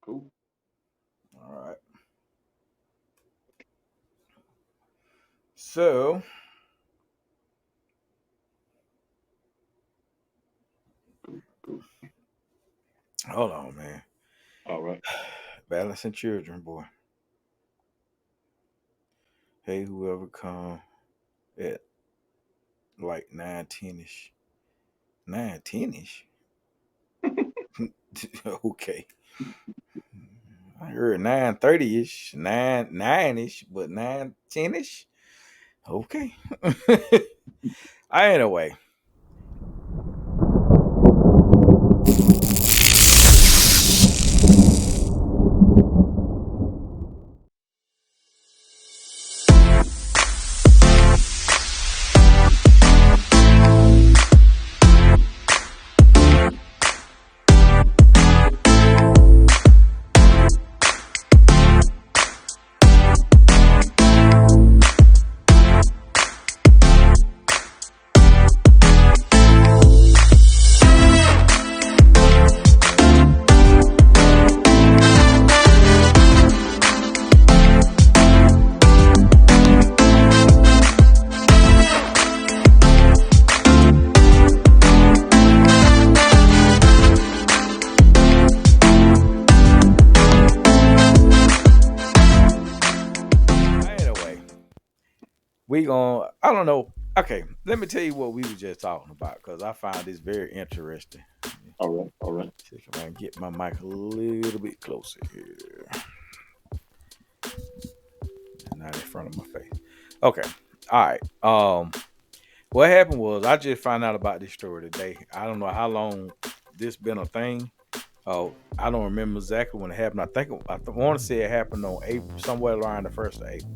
Cool. All right. So, Cool. Cool. hold on, man. All right. Balancing children, boy. Hey, whoever come at like 9:10ish. 9:10ish? Okay. I heard 9:30ish, 9:9ish, but 9:10ish? Okay. Anyway, anyway, I don't know. Okay, let me tell you what we were just talking about because I found this very interesting. All right. All right. See if I can get my mic a little bit closer here. Not in front of my face. Okay. All right. What happened was I just found out about this story today. I don't know how long this been a thing. Oh, I don't remember exactly when it happened. I want to say it happened on April, somewhere around the first of April.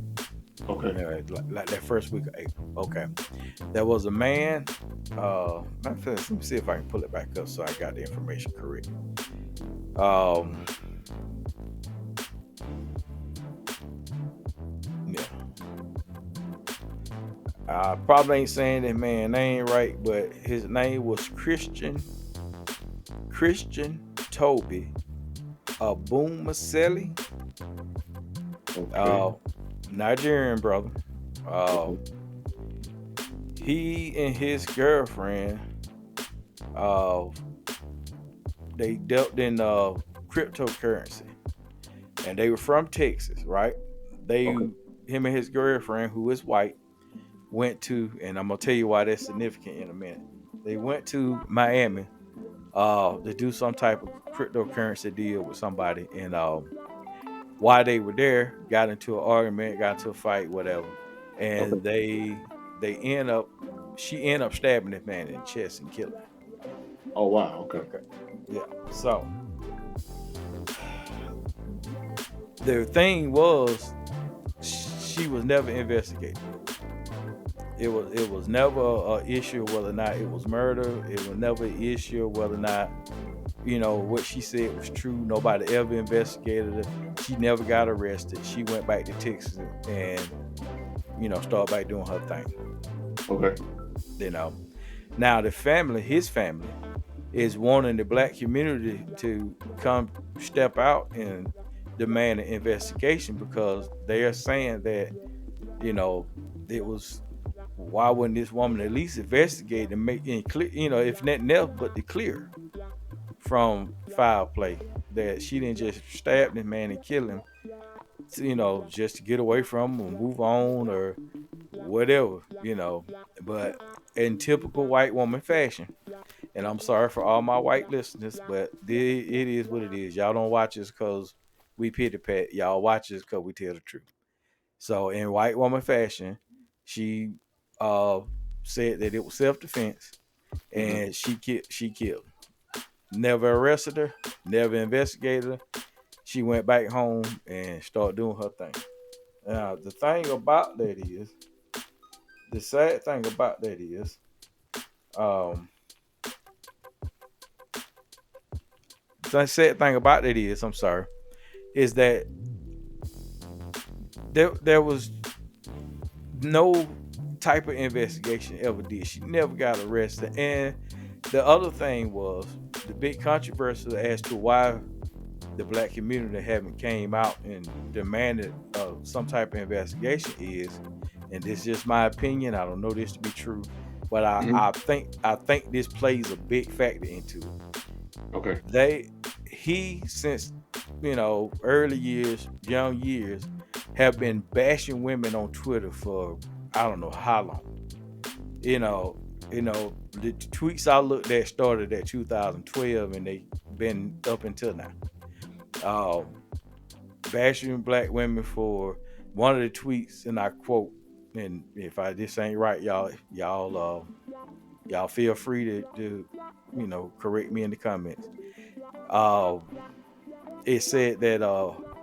Okay. Like that first week of April. Okay. There was a man. Let me see if I can pull it back up so I got the information correct. Um, yeah. I probably ain't saying that man name right, but his name was Christian Toby Abumaseli, Okay. uh, Nigerian brother. Uh, Okay. he and his girlfriend, uh, they dealt in cryptocurrency, and they were from Texas, right? They, Okay. him and his girlfriend, who is white, went to, and I'm gonna tell you why that's significant in a minute. They went to Miami to do some type of cryptocurrency deal with somebody, and while they were there, got into an argument, got into a fight, whatever, Okay. and they end up she end up stabbing this man in the chest and killing him. Oh wow. Okay. Okay, yeah. So the thing was, she was never investigated. It was never a issue whether or not it was murder. It was never an issue whether or not what she said was true. Nobody ever investigated her. She never got arrested. She went back to Texas and started back doing her thing. Okay. You know. Now the family, his family, is wanting the black community to come step out and demand an investigation because they are saying that you know it was why wouldn't this woman at least investigate and make it clear, if nothing else but the clear from foul play that she didn't just stab this man and kill him, just to get away from him or move on or whatever, But in typical white woman fashion, and I'm sorry for all my white listeners, but it is what it is. Y'all don't watch us because we pity pat. Y'all watch us because we tell the truth. So in white woman fashion, she uh, said that it was self defense, Hmm. and she killed. Never arrested her, never investigated her. She went back home and started doing her thing. Now the sad thing about that is, um, the sad thing about that is, I'm sorry, is that there was no type of investigation ever did. She never got arrested. And the other thing was the big controversy as to why the black community haven't came out and demanded some type of investigation is, and this is just my opinion, I don't know this to be true, but Mhm. I think this plays a big factor into it. Okay. He since early years, young years, have been bashing women on Twitter for I don't know how long. You know, the tweets I looked at started at 2012 and they been up until now. Um, Bashing black women for one of the tweets, and I quote, and if I this ain't right, y'all feel free to correct me in the comments. Uh, it said that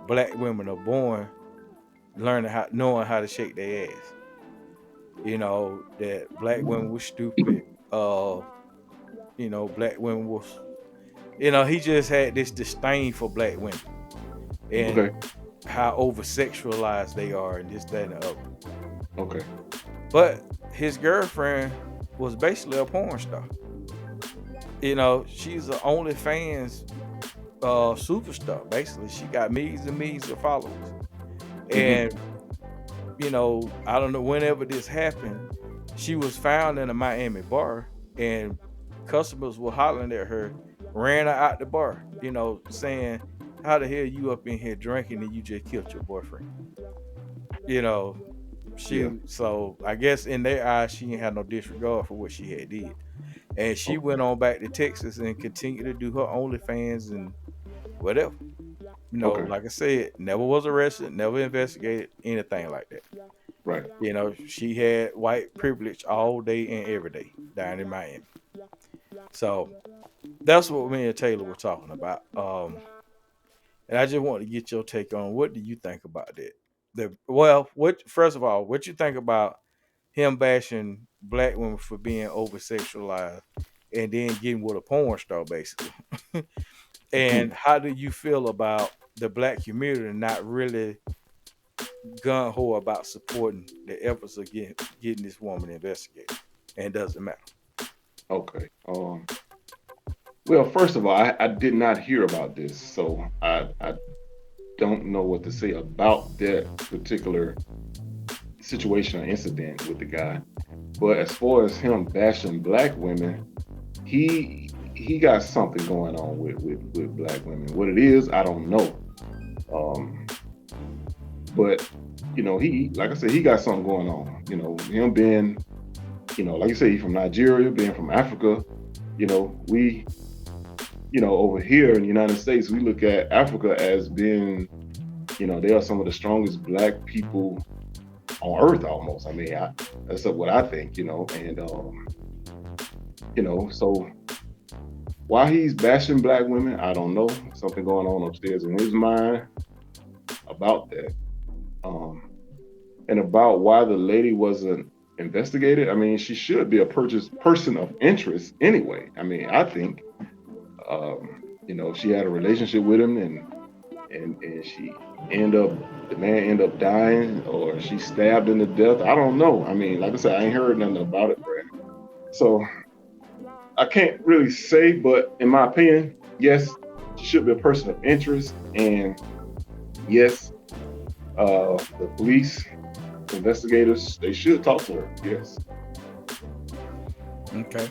black women are born knowing how to shake their ass. That black women were stupid. Black women was he just had this disdain for black women and Okay. how over sexualized they are and this, that, and the other. Okay. But his girlfriend was basically a porn star. She's the OnlyFans superstar. Basically, she got millions and millions of followers. Mhm. And I don't know whenever this happened, she was found in a Miami bar, and customers were hollering at her, ran her out the bar. Saying, "How the hell you up in here drinking and you just killed your boyfriend?" You know, Yeah. so I guess in their eyes she ain't had no disregard for what she had did. And she Okay. went on back to Texas and continued to do her OnlyFans and whatever. Okay. Like I said, never was arrested, never investigated, anything like that. Right. She had white privilege all day and every day down in Miami. So that's what me and Taylor were talking about. And I just want to get your take on what do you think about that? What first of all, what you think about him bashing black women for being over sexualized and then getting with a porn star basically? And how do you feel about the black community not really gun ho about supporting the efforts of getting this woman investigated? And it doesn't matter. Okay. Well, first of all, I did not hear about this, so I don't know what to say about that particular situation or incident with the guy. But as far as him bashing black women, he got something going on with black women. What it is, I don't know. Um, but he like I said, he got something going on. Him being, like you say, he's from Nigeria, being from Africa. We, over here in the United States, we look at Africa as being, they are some of the strongest black people on earth almost. I mean, that's what I think, and so why he's bashing black women, I don't know. Something going on upstairs in his mind about that. Um, and about why the lady wasn't investigated. I mean, she should be a person of interest anyway. I mean, I think, she had a relationship with him and she the man end up dying or she stabbed him to death. I don't know. I mean, like I said, I ain't heard nothing about it, Brad. So I can't really say, but in my opinion, yes, she should be a person of interest. And yes, the police, investigators, they should talk to her. Yes. Okay.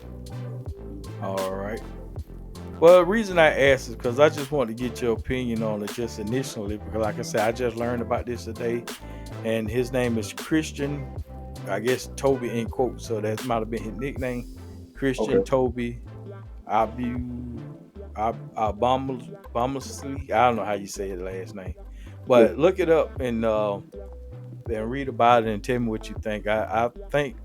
All right. Well, the reason I asked is because I just want to get your opinion on it just initially, because like I said, I just learned about this today, and his name is Christian, I guess Toby in quotes, so that might have been his nickname, Christian Okay. Toby Abu Abomasli. I don't know how you say his last name, Yeah. but look it up and read about it and tell me what you think. I think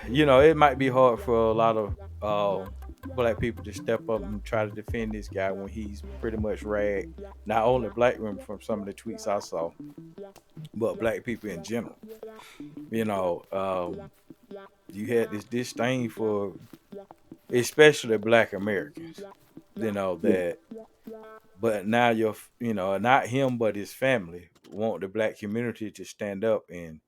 it might be hard for a lot of black people to step up and try to defend this guy when he's pretty much ragged not only black women from some of the tweets I saw, but black people in general. You know, you had this disdain for especially black Americans. Yeah. That, but now not him but his family want the black community to stand up and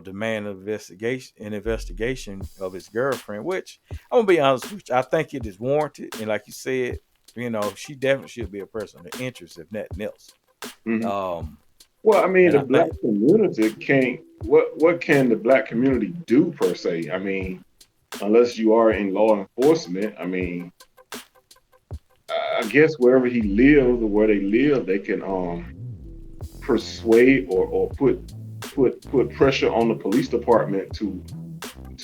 demand an investigation of his girlfriend, which I'm gonna be honest with you, I think it is warranted. And like you said, she definitely should be a person of interest, if nothing else. Mhm. Um, Well, I mean, and the I think, black community can't. What can the black community do per se? I mean, unless you are in law enforcement. I mean, I guess wherever he lives or where they live, they can persuade or put pressure on the police department to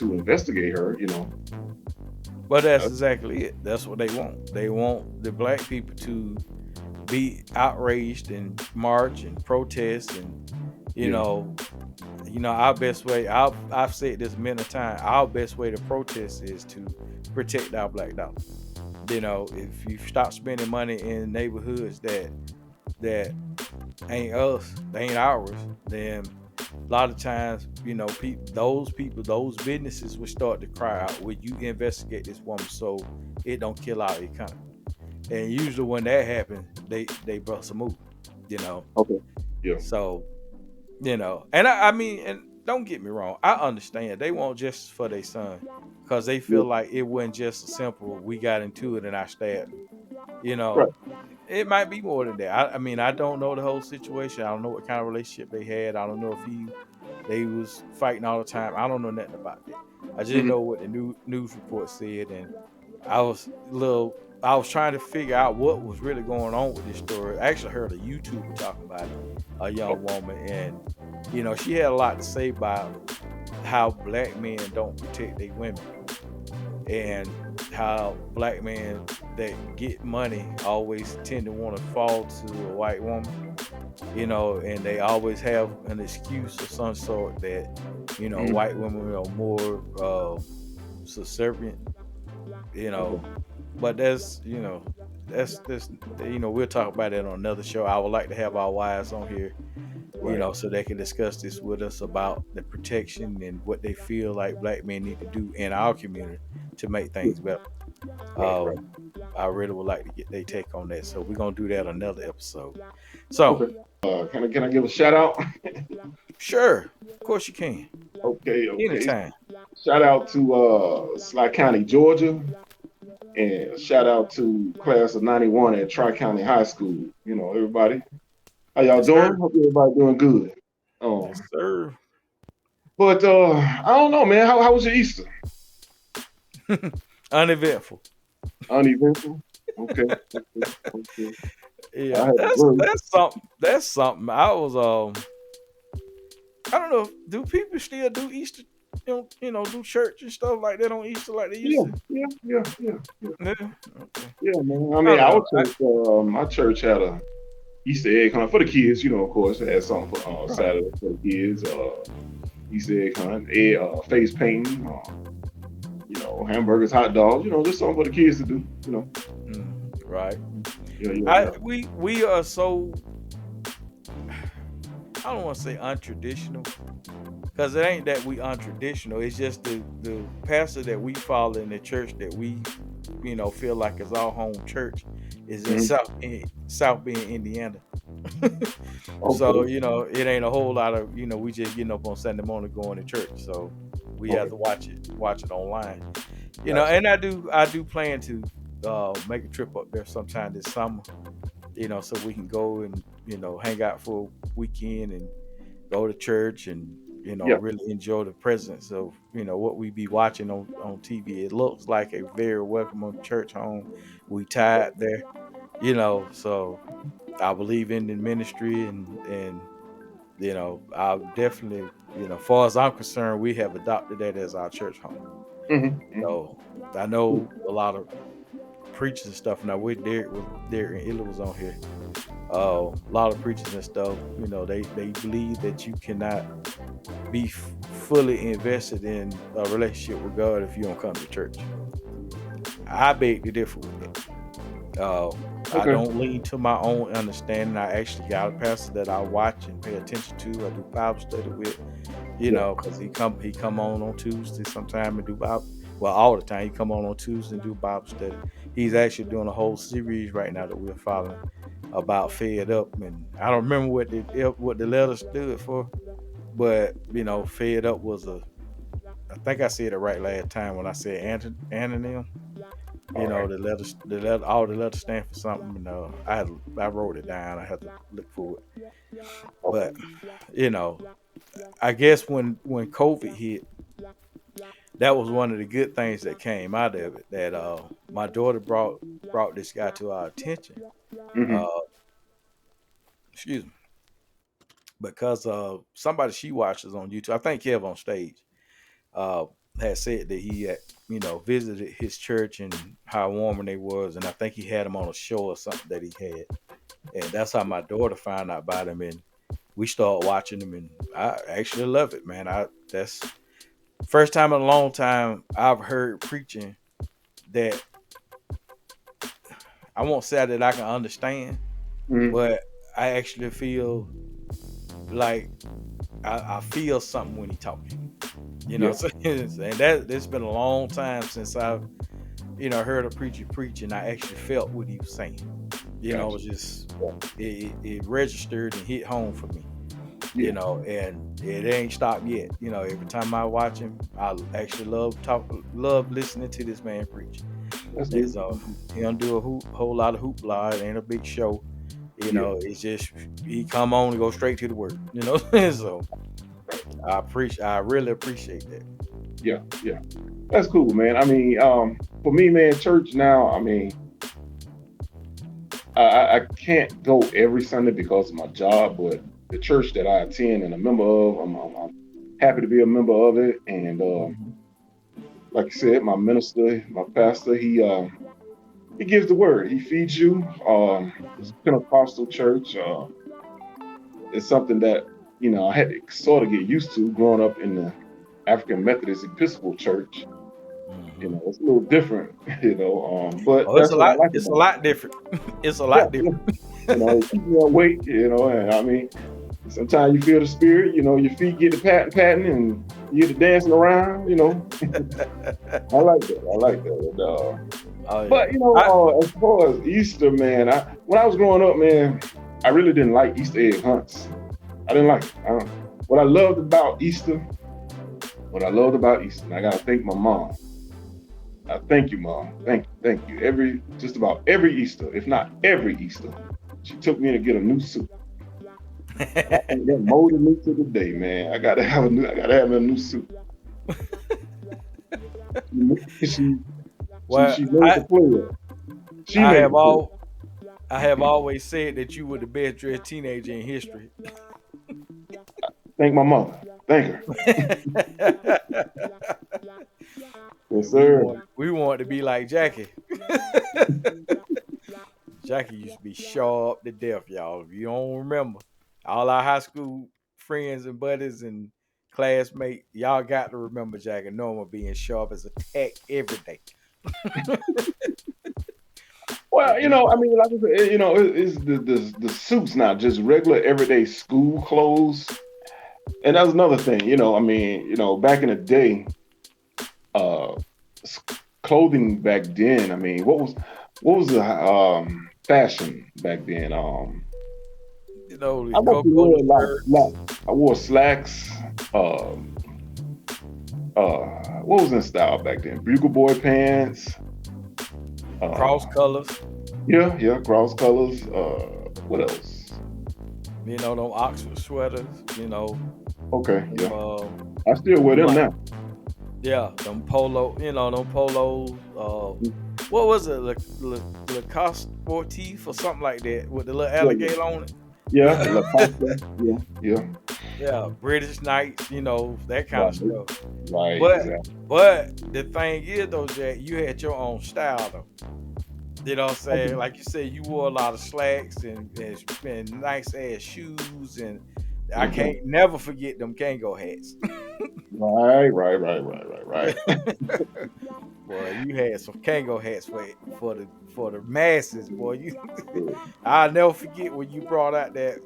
investigate her. but that's Uh, exactly it. That's what they want. They want the black people to be outraged and march and protest, and you yeah. know, our best way. I've said this many times. Our best way to protest is to protect our black dollar. If you stop spending money in neighborhoods that ain't us, they ain't ours, then a lot of times, those people, those businesses will start to cry out, "Will you investigate this woman so it don't kill our economy?" And usually when that happens, they bust a move, you know. Okay. Yeah. So and I mean, and don't get me wrong, I understand they want justice for their son because they Yeah. feel like it wasn't just a simple we got into it and I stabbed him. You Right. know, it might be more than that. I mean, I don't know the whole situation. I don't know what kind of relationship they had. I don't know if they was fighting all the time. I don't know nothing about that. I just Hmm. know what the news report said, and I was a little. I was trying to figure out what was really going on with this story. I actually heard a YouTuber talking about it, a young woman, and she had a lot to say about how black men don't protect their women, and how black men that get money always tend to want to fall to a white woman, and they always have an excuse of some sort that Hmm. white women are more subservient, you Okay. know. But that's we'll talk about it on another show. I would like to have our wives on here, Right. so they can discuss this with us about the protection and what they feel like black men need to do in our community to make Yeah. things better. Right. Right. Um, I really would like to get their take on that. So we're gonna do that another episode. So Okay. Can I give a shout out? sure, of course you can. Okay. Okay. Anytime. Shout out to Sly County, Georgia, and shout out to class of '91 at Tri County High School. Everybody. How y'all Yes, sir. doing? Hope everybody doing good. Yes, sir. But I don't know, man. How was your Easter? Uneventful. Uneventful. Okay. Okay. Okay. I Yeah, had to that's work. that's something. That's something. I was I don't know. Do people still do Easter? Do church and stuff like that on Easter like they used Yeah. to? Yeah. Yeah. Yeah. Yeah. Yeah. Okay. Yeah, man. I I mean, don't our know. church, my church had a Easter egg hunt for the kids. Of course, they had something for Right. Saturday for the kids. Easter egg hunt, face painting, hamburgers, hot dogs. Just something for the kids to do. Right. Yeah, yeah, I yeah. we are so, I don't want to say untraditional because it ain't that we untraditional. It's just the pastor that we follow in the church that we feel like is our home church is in Mhm. South Bend, Indiana. So Okay, it ain't a whole lot of we just getting up on Sunday morning going to church. So we have okay, to watch it online. gotcha. And I do plan to make a trip up there sometime this summer. So we can go and hang out for a weekend and go to church and Yeah, really enjoy the presence of what we be watching on TV. It looks like a very welcoming church home. We tied there, so I believe in the ministry, and I definitely, far as I'm concerned, we have adopted that as our church home. hmm, hmm. So I know a lot of preachers and stuff. Now with Derek and Illa was on here. A lot of preachers and stuff, they believe that you cannot be fully invested in a relationship with God if you don't come to church. I beg to differ with that. I Okay, don't lean to my own understanding. I actually got a pastor that I watch and pay attention to. I do Bible study with, yeah, because he come on Tuesday sometime and do Bible. Well, all the time he come on Tuesday and do Bible study. He's actually doing a whole series right now that we're following about Fed Up, and I don't remember what the letter stood for, but Fed Up was I think I said it right last time when I said anonym. You All know, right. all the letters stand for something. I wrote it down. I had to look for it. Okay. But you know, I guess when COVID hit, that was one of the good things that came out of it. That my daughter brought this guy to our attention. Hmm. Uh, excuse me, because somebody she watches on YouTube. I think Kev on stage uh, had said that he had visited his church and how warming they was, and I think he had him on a show or something that he had, and that's how my daughter found out about him, and we started watching him, and I actually love it, man. I That's first time in a long time I've heard preaching that I won't say that I can understand, Hmm. but I actually feel like I feel something when he talking. You know, Yeah. so, and that it's been a long time since I've heard a preacher preach and I actually felt what he was saying. It Gotcha. was just Yeah. it registered and hit home for me. Yeah. And it ain't stopped yet. Every time I watch him, I actually love listening to this man preach. That's And good. so he don't do a whole lot of hoopla. It ain't a big show. Yeah. It's just he come on and go straight to the word. So I really appreciate that. Yeah. Yeah. That's cool, man. I mean, for me, man, church now. I mean, I can't go every Sunday because of my job, but the church that I attend and a member of, I'm happy to be a member of it. And Mhm. like I said, my minister, my pastor, he gives the word. He feeds you. It's a Pentecostal church. It's something that I had to sort of get used to growing up in the African Methodist Episcopal Church. Mhm. It's a little different, but Oh, it's that's a what I lot. like It's a about it. lot different. It's a Yeah, lot yeah. different. It keeps me awake, and I mean, sometimes you feel the spirit, your feet get to patting, and you get to dancing around. I like that. I like that. Oh But yeah. I as far as Easter, man, when I was growing up, man, I really didn't like Easter egg hunts. I didn't like it. What I loved about Easter, what I loved about Easter, and I gotta thank my mom. I thank you, mom. Thank you. Just about every Easter, if not every Easter, she took me to get a new suit. And I think that molded me to the day, man. I gotta have a new suit. She well, she made the play. She I made have the play. all I have always said that you were the best dressed teenager in history. Thank my mother. Thank her. Yes, we sir. want we want to be like Jackie. Jackie used to be sharp to death, y'all. If you don't remember, all our high school friends and buddies and classmates, y'all got to remember Jackie Norma being sharp as a tack every day. Well, If you I mean, like I said, it's the suits, not just regular everyday school clothes. And that's another thing, I mean, back in the day, uh, s- clothing back then. I mean, what was the fashion back then? the I like to Coca-Cola wear like shirts, slacks. I wore slacks. Um, what was in style back then? Bugle boy pants. cross Uh, colors, yeah, yeah, cross colors. What else? them Oxford sweaters, Okay, them, yeah, I still wear them them like now. yeah, them polo, them polos. What was it, Lacoste Sportif or something like that with the little Yeah, alligator on it? yeah, La Costa. Yeah, yeah, Yeah, British Knights, that kind of right, stuff. right, But exactly. but the thing is though, Jack, you had your own style though. You know what I'm Okay. saying? Like you said, you wore a lot of slacks and nice ass shoes, and I Mhm. can't never forget them Kango hats. Right, right, right, right, right, right. Boy, you had some Kango hats for the masses, boy. Yeah. I'll never forget when you brought out that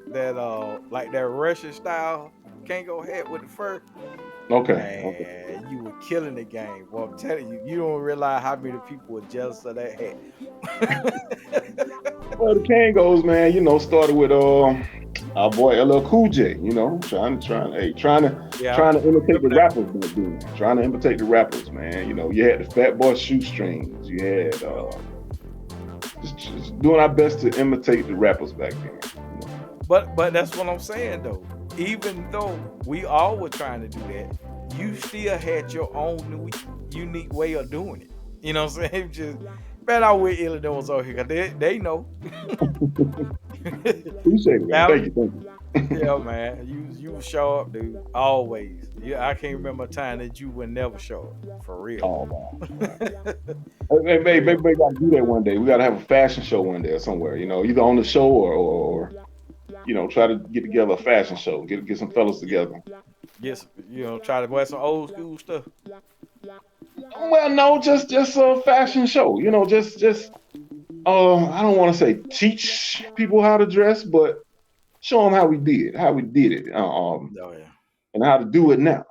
like that Russian style Kango hat with the fur. Okay, okay. Man, you were killing the game. Boy, I'm telling you, you don't realize how many people were jealous of that hat. Well, the Kangos, man, started with our boy LL Cool J, Yeah, trying to imitate remember the that? rappers back then. Trying to imitate the rappers, man. You had the Fat Boy Shoestrings. You had Oh. just doing our best to imitate the rappers back then. But that's what I'm saying though. Even though we all were trying to do that, you still had your own unique way of doing it. You know what I'm saying? Just man, I wish Illinois over here 'cause they know. Appreciate it, man. Now, Thank you. yeah, man, you show up, dude. Always. Yeah, I can't remember a time that you would never show up for real. Oh man. Hey, maybe we gotta do that one day. We gotta have a fashion show one day or somewhere. Either on the show or try to get together a fashion show. Get some fellas together. Yes, try to wear some old school stuff. Well, no, just a fashion show. Just I don't want to say teach people how to dress, but show them how we did it, Oh yeah. and how to do it now.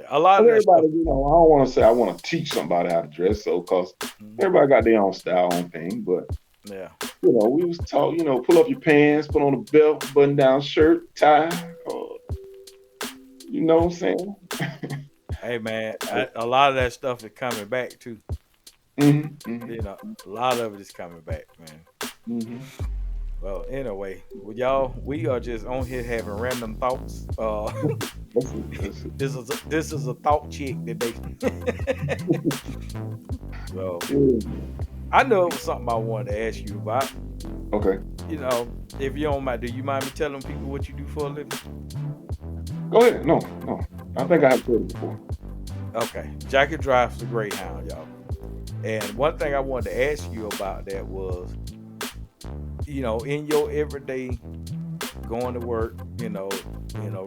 A lot But of that stuff. everybody, I don't want to say I want to teach somebody how to dress, so because Mhm. everybody got their own style, own thing. But Yeah. we was taught, pull up your pants, put on a belt, button down shirt, tie. You know what I'm saying? Hey man, a lot of that stuff is coming back too. Mm-hmm, A lot of it is coming back, man. mm-hmm. Well, anyway, with y'all, we are just on here having random thoughts. That's it. This is a thought check today. So Yeah. I know it was something I wanted to ask you about. Okay, If you don't mind, do you mind me telling people what you do for a living? go ahead. No, I think I have said it before. Okay, Jackie drives the Greyhound, y'all. And one thing I wanted to ask you about that was, in your everyday going to work,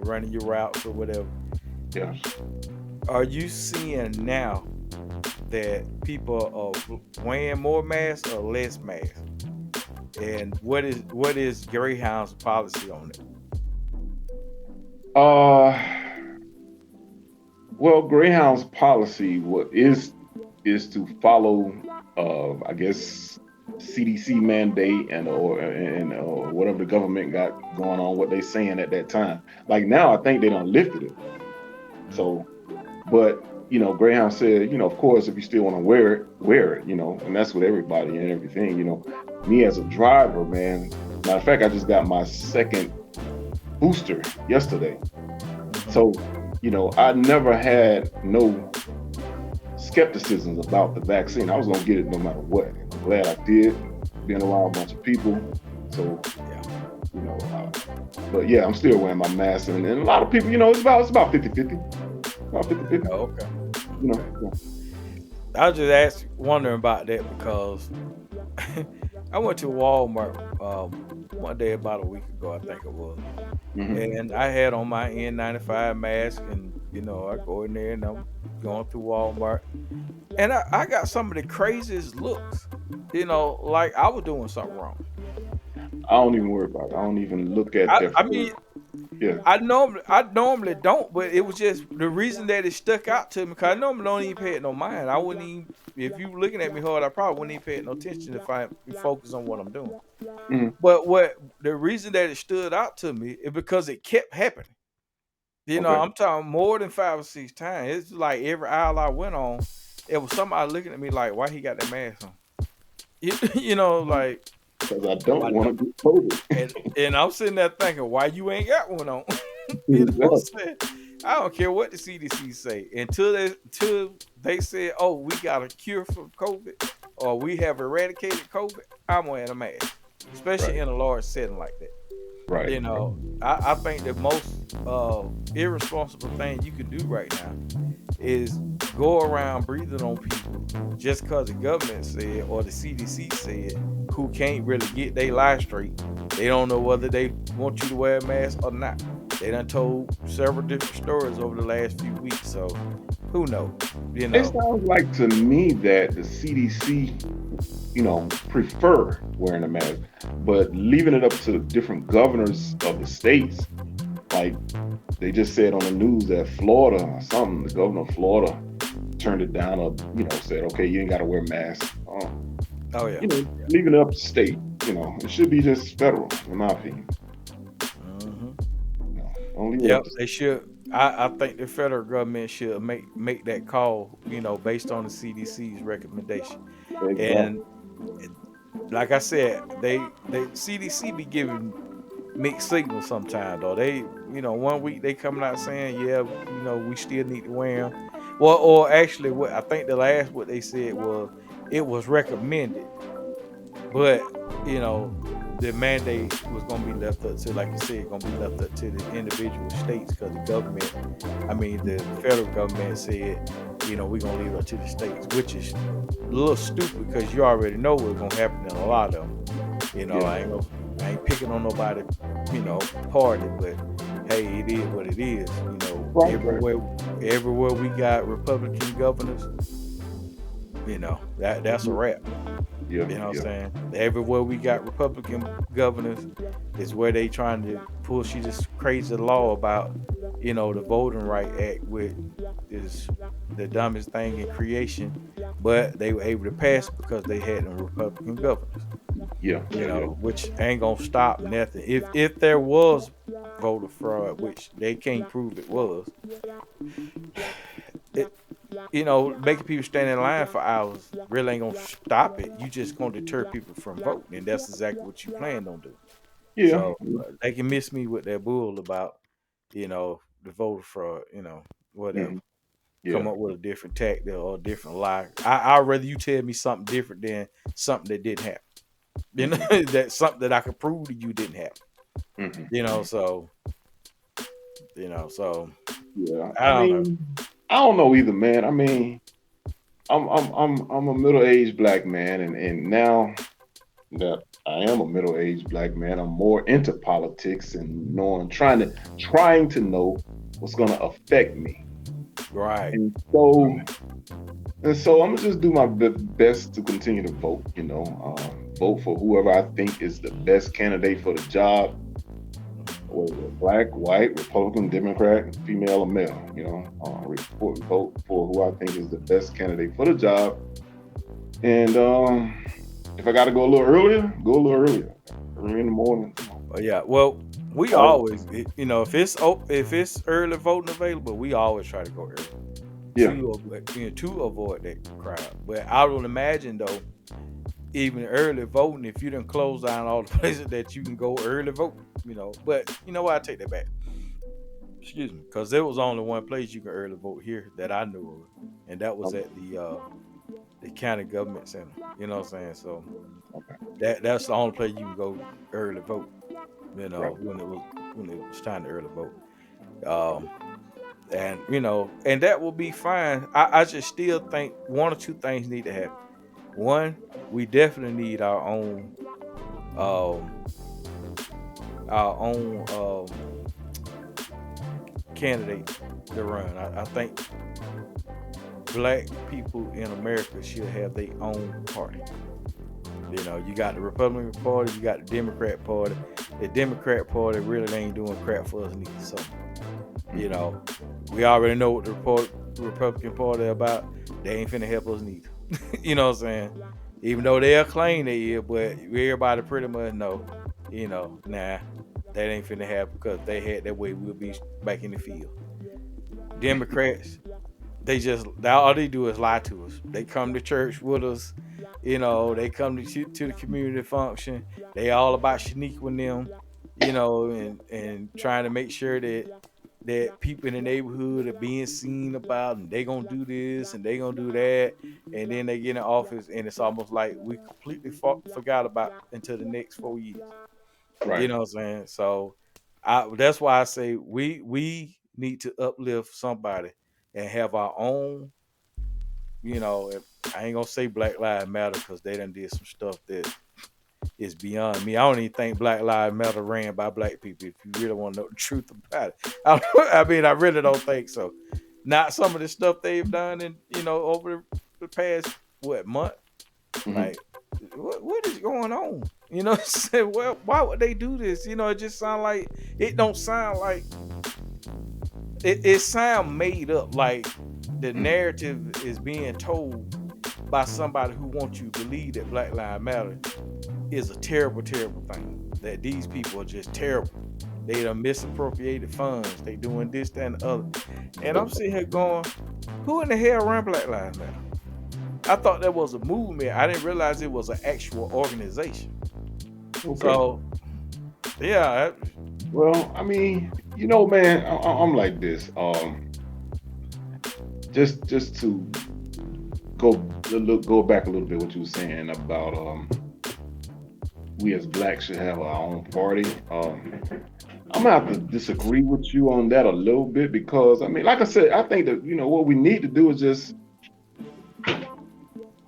running your routes or whatever, Yeah. are you seeing now that people are wearing more masks or less masks? And what is Greyhound's policy on it? Uh, well, Greyhound's policy is to follow, I guess, CDC mandate and whatever the government got going on, what they saying at that time. Like now, I think they done lifted it. So, but Greyhound said, of course, if you still want to wear it, and that's with everybody and everything. Me as a driver, man. Matter of fact, I just got my second booster yesterday. So, I never had no skepticism about the vaccine. I was gonna get it no matter what. I'm glad I did. Being around a bunch of people, so Yeah. but yeah, I'm still wearing my mask, and a lot of people, it's about 50-50. About 50-50. Oh, okay. Yeah. I was just wondering about that because I went to Walmart one day about a week ago, I think it was, Mhm. and I had on my N95 mask, and I go in there and I'm going through Walmart, and I got some of the craziest looks, like I was doing something wrong. I don't even worry about it. I don't even look at I, their I face. mean, Yeah. I normally don't, but it was just the reason that it stuck out to me because I normally don't even pay it no mind. I wouldn't even, if you looking at me hard, I probably wouldn't even pay it no attention if I focus on what I'm doing. Mhm. But the reason that it stood out to me is because it kept happening. Okay. I'm talking more than 5 or 6 times. It's like every aisle I went on, it was somebody looking at me like, why he got that mask on? Like, Because I don't why want to get COVID. and I'm sitting there thinking, why you ain't got one on? You know what I'm saying? I don't care what the CDC say until they say, oh, we got a cure for COVID or we have eradicated COVID. I'm wearing a mask, especially Right. in a large setting like that. Right. I think the most irresponsible thing you can do right now is go around breathing on people just because the government said or the CDC said who can't really get their life straight. They don't know whether they want you to wear a mask or not. They done told several different stories over the last few weeks, so who knows? It sounds like to me that the CDC, prefer wearing a mask, but leaving it up to different governors of the states, like they just said on the news that Florida or something, the governor of Florida turned it down or, said, okay, you ain't got to wear masks. Oh yeah. Leaving it up to state, it should be just federal, in my opinion. Only Yep, us. they should. I think the federal government should make that call, based on the CDC's recommendation. And Exactly. like I said, they CDC be giving mixed signals sometimes, though. They, one week they coming out saying, yeah, we still need to wear them. Well, or actually, what I think the last what they said was it was recommended, but you know, the mandate was going to be left up to, like you said, going to be left up to the individual states because the government, I mean, the federal government said, we're going to leave it up to the states, which is a little stupid because you already know what's going to happen in a lot of them. Yeah. I ain't picking on nobody, party, but hey, it is what it is. Right. Right. Everywhere we got Republican governors, that's a Mhm. wrap. Yeah. You know what I'm Yeah. saying? Everywhere we got Republican governors is where they trying to push this crazy law about, the Voting Right Act, which is the dumbest thing in creation. But they were able to pass it because they had them Republican governors, Yeah. Yeah. Yeah. which ain't gonna stop nothing. If there was voter fraud, which they can't prove it was, it, making people stand in line for hours really ain't gonna stop it. You just gonna deter people from voting, and that's exactly what you planned on doing. Yeah. So they can miss me with that bull about, the voter fraud, whatever. Hmm. Come Yeah. up with a different tactic or a different lie. I'd rather you tell me something different than something that didn't happen. Hmm. That's something that I could prove to you didn't happen. Hmm. So so Yeah. I I don't know. mean, I don't know either, man. I mean, I'm a middle-aged black man, and now that I am a middle-aged black man, I'm more into politics and trying to know what's gonna affect me. Right. And so and so I'm gonna just do my best to continue to vote. Vote for whoever I think is the best candidate for the job, whether they're black, white, Republican, Democrat, female, or male. Vote for who I think is the best candidate for the job. And if I got to go a little earlier, go a little earlier, early in the morning. But yeah, well, we All always, if it's early voting available, we always try to go early yeah, to avoid that crowd. But I would imagine though, even early voting, if you didn't close down all the places that you can go early vote, But you know what? I take that back. Excuse me, because there was only one place you can early vote here that I knew of, and that was okay, at the county government center. You know what I'm saying? So okay, that's the only place you can go early vote. right, When it was time to early vote. Um, and and that will be fine. I just still think one or two things need to happen. One, we definitely need um our own candidate to run. I think black people in America should have their own party. You got the Republican Party, you got the Democrat Party. The Democrat Party really ain't doing crap for us neither. So, you hmm, know, we already know what the Republican Party about. They ain't finna help us neither. You know what I'm saying? Even though they'll claim they is, but everybody pretty much know, nah, that ain't finna happen because they had that way we'll be back in the field. Democrats, all they do is lie to us. They come to church with us, they come to the community function. They all about Shaniqua and them, and trying to make sure that people in the neighborhood are being seen about, and they gonna do this and they gonna do that, and then they get in office and it's almost like we completely forgot about until the next 4 years. You right. know what I'm saying? So that's why I say we need to uplift somebody and have our own. I ain't gonna say Black Lives Matter because they done did some stuff that is beyond me. I don't even think Black Lives Matter ran by black people. If you really want to know the truth about it, I mean, I really don't think so. Not some of the stuff they've done, in over the past month. Hmm. Like, what is going on? Say, well, why would they do this? It just sound like it don't sound like it sound made up. Like the Hmm. narrative is being told by somebody who wants you to believe that Black Lives Matter is a terrible, terrible thing. That these people are just terrible. They done misappropriated funds. They doing this, that, and the other. And I'm sitting here going, who in the hell run Black Lives Matter? I thought that was a movement. I didn't realize it was an actual organization. Okay. So, yeah. Well, I mean, you know, man, I'm like this. Just to go back a little bit what you were saying about we as blacks should have our own party. I'm gonna have to disagree with you on that a little bit because I mean, like I said, I think that what we need to do is just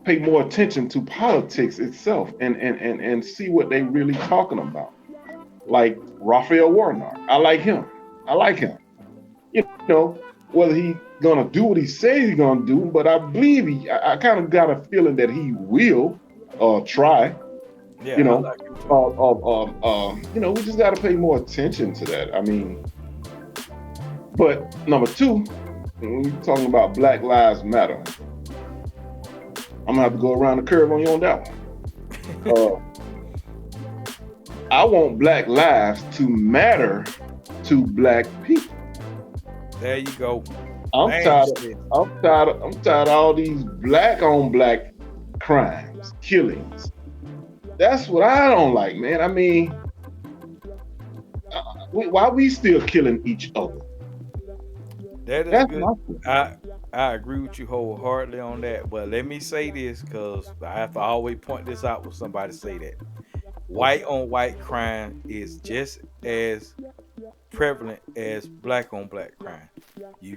pay more attention to politics itself and see what they really talking about. Like Raphael Warnock, I like him. You know, whether he gonna do what he says he's gonna do, but I believe I kind of got a feeling that he will try. Yeah, You I know, like it too. we just got to pay more attention to that. I mean, but number two, when you're talking about Black Lives Matter, I'm gonna have to go around the curve on you on that one. I want Black lives to matter to Black people. There you go. I'm Man, tired of all these black on black crimes, killings. That's what I don't like, man. I mean, why we still killing each other? That is That's good. my point. I agree with you wholeheartedly on that. But let me say this because I have to always point this out when somebody say that. White on white crime is just as prevalent as black on black crime. You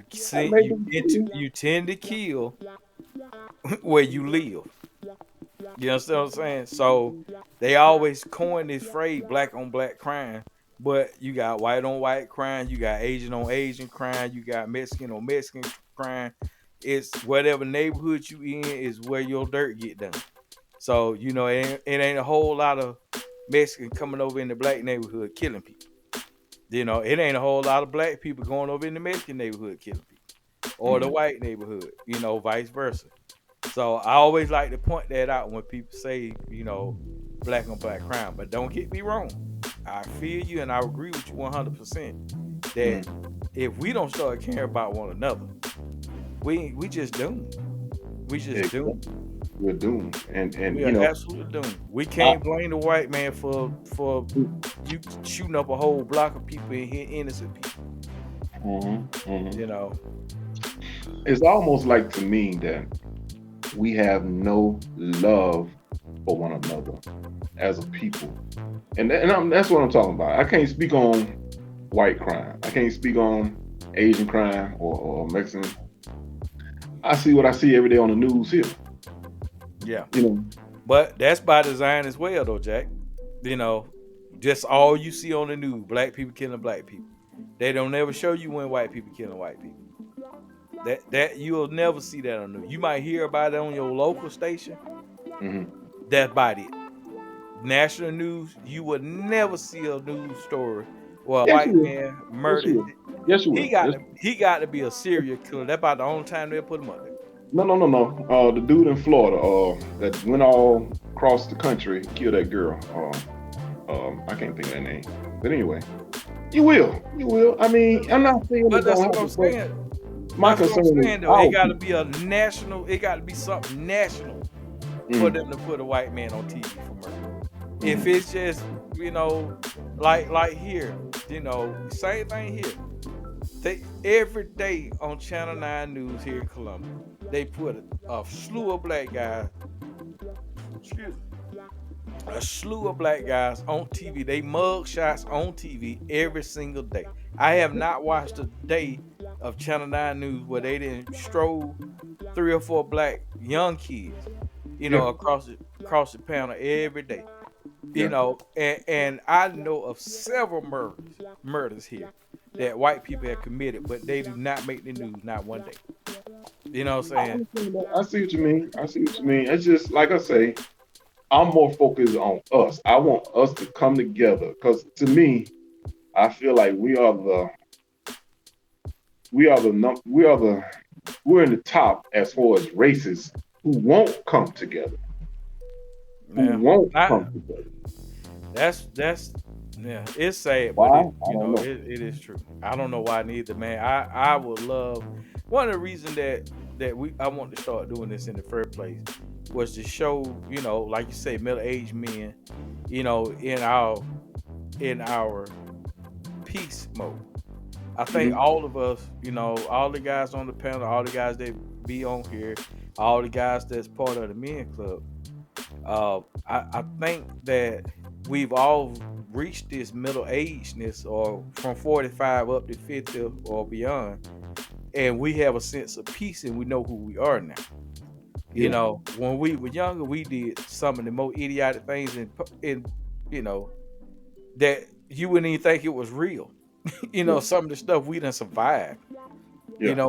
tend to kill where you live. You understand what I'm saying? So they always coin this phrase black on black crime, but you got white on white crime, you got Asian on Asian crime, you got Mexican on Mexican crime. It's whatever neighborhood you in is where your dirt get done. So, it ain't a whole lot of Mexican coming over in the black neighborhood killing people. It ain't a whole lot of black people going over in the Mexican neighborhood killing people. Or the white neighborhood, vice versa. So I always like to point that out when people say, black on black crime. But don't get me wrong. I feel you and I agree with you 100% that if we don't start caring about one another, we just doomed. We just doomed. We're doomed. And we are absolutely doomed. We can't blame the white man for you shooting up a whole block of people and hitting innocent people. It's almost like to me that we have no love for one another as a people. And that's what I'm talking about. I can't speak on white crime. I can't speak on Asian crime or Mexican. I see what I see every day on the news here. Yeah. But that's by design as well, though, Jack. Just all you see on the news, black people killing black people. They don't ever show you when white people killing white people. That you'll never see that on the news. You might hear about it on your local station. That's about it. National news, you would never see a news story where a white man murdered. Yes, you will. He got to be a serial killer. That's about the only time they'll put him up there. No. The dude in Florida that went all across the country, killed that girl. I can't think of that name. But anyway, you will. I mean, I'm not saying but that's what I'm saying. My concern is, it got to be a national. It got to be something national for them to put a white man on TV for murder. If it's just like here, same thing here. They every day on Channel 9 News here in Columbia, they put a slew of black guys. A slew of black guys on TV. They mug shots on TV every single day. I have not watched a day of Channel 9 News where they didn't stroll 3 or 4 black young kids, across the panel every day. And I know of several murders here that white people have committed, but they do not make the news, not one day. You know what I'm saying? I see what you mean. It's just like I say, I'm more focused on us. I want us to come together because to me, I feel like we're in the top as far as races who won't come together. Come together. Yeah, it's sad, but Why? it I don't know. it is true. I don't know why neither, man. I would love one of the reasons that I want to start doing this in the first place was to show, like you say, middle aged men, in our peace mode. I think Hmm. all of us, all the guys on the panel, all the guys that be on here, all the guys that's part of the men club, I think that we've all reached this middle agedness or from 45 up to 50 or beyond, and we have a sense of peace and we know who we are now. Yeah. When we were younger, we did some of the most idiotic things and you know, that you wouldn't even think it was real. Yeah. Some of the stuff we done survived, Yeah.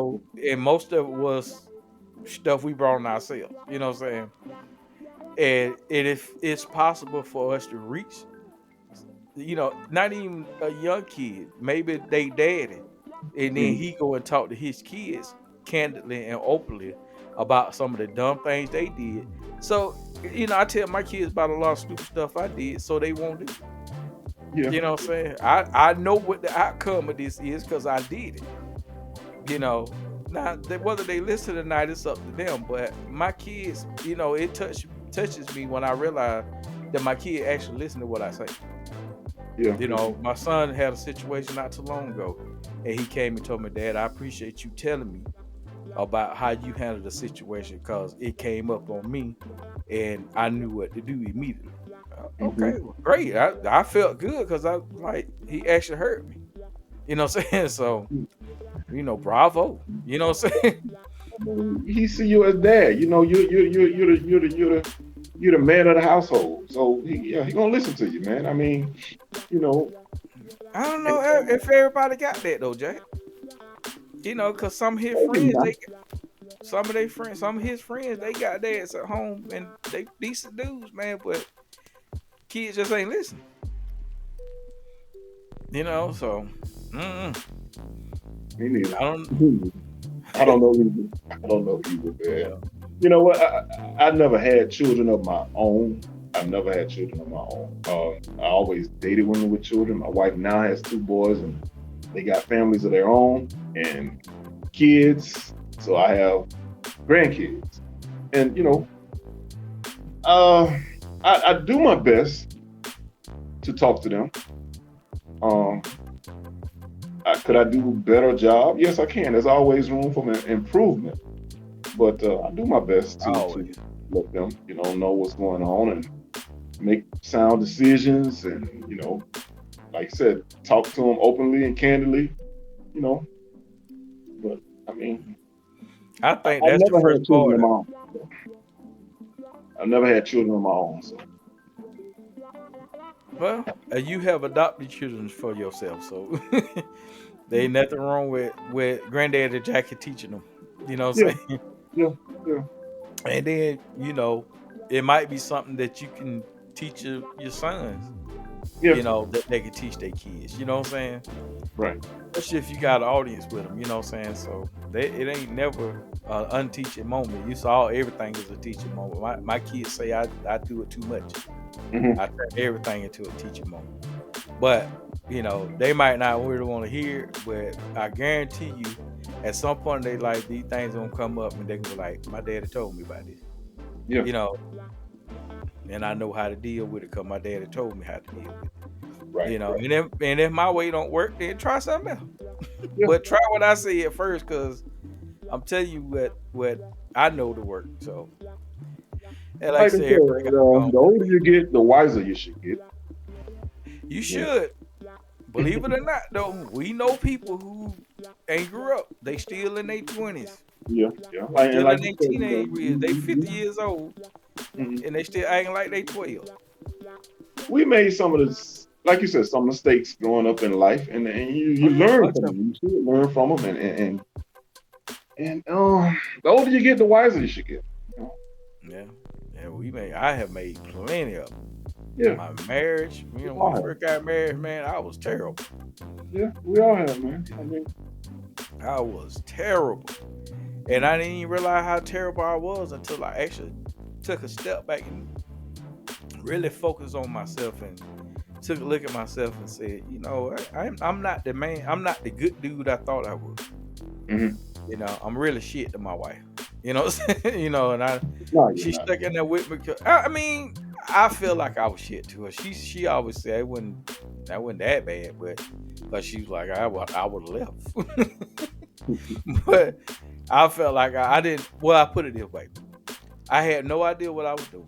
and most of it was stuff we brought on ourselves, you know what I'm saying? And if it's possible for us to reach, not even a young kid, maybe they daddy, and then Hmm. he go and talk to his kids candidly and openly about some of the dumb things they did. So, I tell my kids about a lot of stupid stuff I did, so they won't do. Yeah. You know what I'm saying? I know what the outcome of this is because I did it. You know, now whether they listen or not, it's up to them. But my kids, it touches me when I realize that my kid actually listen to what I say. Yeah. My son had a situation not too long ago, and he came and told me, Dad, I appreciate you telling me about how you handled the situation because it came up on me and I knew what to do immediately. Hmm. Okay, well, great. I felt good because I like he actually heard me. You know what I'm saying? So, bravo. You know what I'm saying? He see you as dad. You're the man of the household. So he gonna listen to you, man. I mean, you know, I don't and, know if everybody got that though, Jay. Because some of his maybe friends, not. some of his friends, they got dads at home and they decent dudes, man, but kids just ain't listening. So mm, Me neither. I don't. I don't know either. I don't know either, man. Yeah. You know what? I never had children of my own. I've never had children of my own. I always dated women with children. My wife now has two boys, and they got families of their own and kids. So I have grandkids, and uh, I do my best to talk to them. Um, could I do a better job? Yes, I can. There's always room for improvement, but I do my best to Always. let them, know what's going on and make sound decisions, and like I said, talk to them openly and candidly. You know, but I mean, I think I've that's the never first had children part of of my it. own. I've never had children of my own. So Well, you have adopted children for yourself, so there ain't nothing wrong with granddaddy Jackie teaching them. You know what yeah, I'm saying? yeah, yeah, And then, it might be something that you can teach your sons, yeah. that they can teach their kids. You know what I'm saying? Right. Especially if you got an audience with them, you know what I'm saying? So it ain't never an unteaching moment. You saw everything is a teaching moment. My kids say I do it too much. Hmm. I turn everything into a teaching moment. But, they might not really want to hear it, but I guarantee you at some point they like these things gonna come up and they can be like, my daddy told me about this. Yeah. You know, and I know how to deal with it because my daddy told me how to deal with it. Right. Right. And if my way don't work, then try something else. Yeah. But try what I say at first, because I'm telling you what I know to work. So, and like I Like I said, said, everybody got their own the older way. you get, the wiser you should get. You Yeah. should. Believe it or not, though, we know people who ain't grew up. They still in their 20s, Yeah. Yeah. And still like in you their said, teenage years. They 50 years old, mhm. and they still acting like they 12. We made some of the, like you said, some mistakes growing up in life, and you Oh yeah, learn bunch from of them. You should learn from them, and the older you get, the wiser you should get. You know? them. Yeah, and I have made plenty of them. Yeah. My marriage, We when all we have. first got married, man, I was terrible. Yeah. We all have, man. I mean, I was terrible. And I didn't even realize how terrible I was until I actually took a step back and really focused on myself and took a look at myself and said, you know, I'm not the man. I'm not the good dude I thought I was. Hmm. You know, I'm really shit to my wife. You know what I'm saying? You know, and No, you're she not. stuck in there with me. I mean, I feel like I was shit to her. She always said that wasn't that bad, but she was like, I would have left. But I felt like I didn't. Well, I put it this way: I had no idea what I was doing.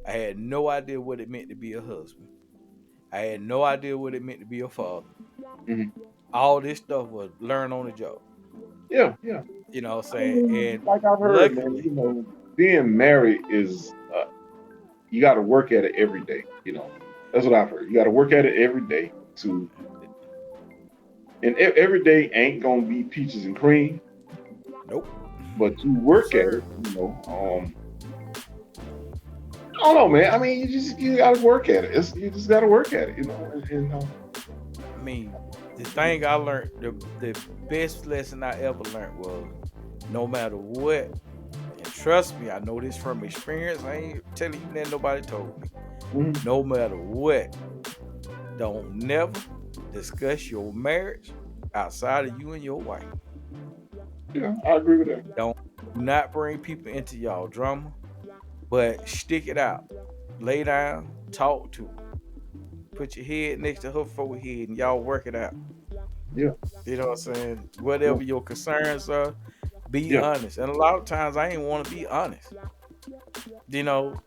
I had no idea what it meant to be a husband. I had no idea what it meant to be a father. Hmm. All this stuff was learn on the job. Yeah, yeah. You know what I'm I saying? mean, And like I've heard, man, luckily, being married is you got to work at it every day. That's what I've heard. You got to work at it every day and every day ain't gonna be peaches and cream, nope. but you No work at it. sir. I don't know, man. I mean, you got to work at it. You just got to work at it. I mean, the thing I learned, the best lesson I ever learned was no matter what, and trust me, I know this from experience. I ain't telling you that nobody told me. Mhm. No matter what, don't never discuss your marriage outside of you and your wife. Yeah, I agree with that. Don't not bring people into y'all drama, but stick it out. Lay down, talk to her. Put your head next to her forehead and y'all work it out. Yeah, You know what I'm saying? yeah, Whatever your concerns are, be yeah, honest. And a lot of times I ain't want to be honest.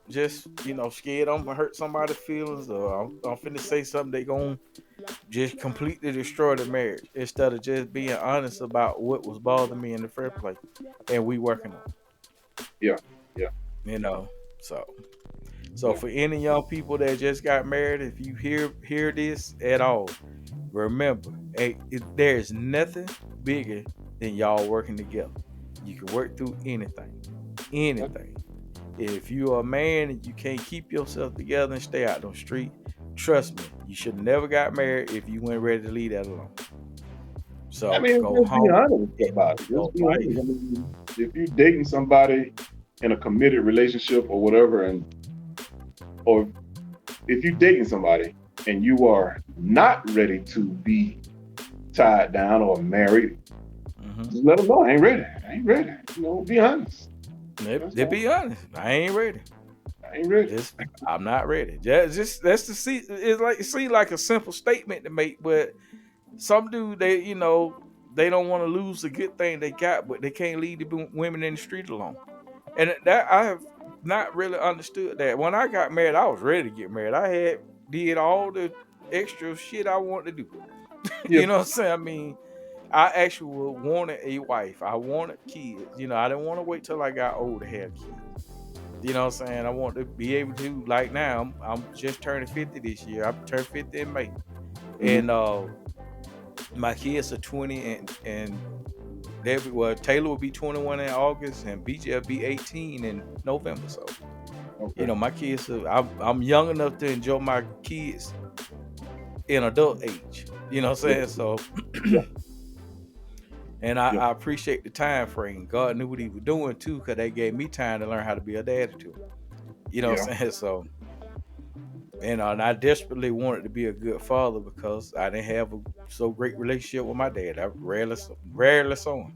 Just scared I'm gonna hurt somebody's feelings or I'm finna say something they gonna just completely destroy the marriage instead of just being honest about what was bothering me in the first place. And we working on yeah, yeah, it, So yeah. for any young people that just got married, if you hear this at all, remember, there's nothing bigger than y'all working together. You can work through anything. Anything. If you're a man and you can't keep yourself together and stay out on the street, trust me, you should never got married if you weren't ready to leave that alone. I So mean, go just be home honest and about it. your Just be honest. wife. I mean, if you're dating somebody in a committed relationship or whatever, or if you're dating somebody and you are not ready to be tied down or married, Mm-hmm. just let them know I ain't ready. I ain't ready. Be honest. That's They all. be honest. I ain't ready. I ain't ready. Just I'm not ready. Just that's the see. It's like it seems like a simple statement to make, but some dude they don't want to lose the good thing they got, but they can't leave the women in the street alone. And that I have not really understood that. When I got married, I was ready to get married. I had did all the extra shit I wanted to do. Yeah. You know what I'm saying? I mean, I actually wanted a wife. I wanted kids. I didn't want to wait till I got old to have kids. You know what I'm saying? I want to be able to, like now, I'm just turning 50 this year. I turned 50 in May. Hmm. And my kids are 20 and Taylor will be 21 in August and BJ will be 18 in November. So, Okay. my kids I'm young enough to enjoy my kids in adult age. You know what I'm Yeah. saying? So Yeah. and Yeah. I appreciate the time frame. God knew what he was doing too, because they gave me time to learn how to be a daddy too. You know what Yeah. I'm saying? So and I desperately wanted to be a good father because I didn't have a so great relationship with my dad. I rarely saw him.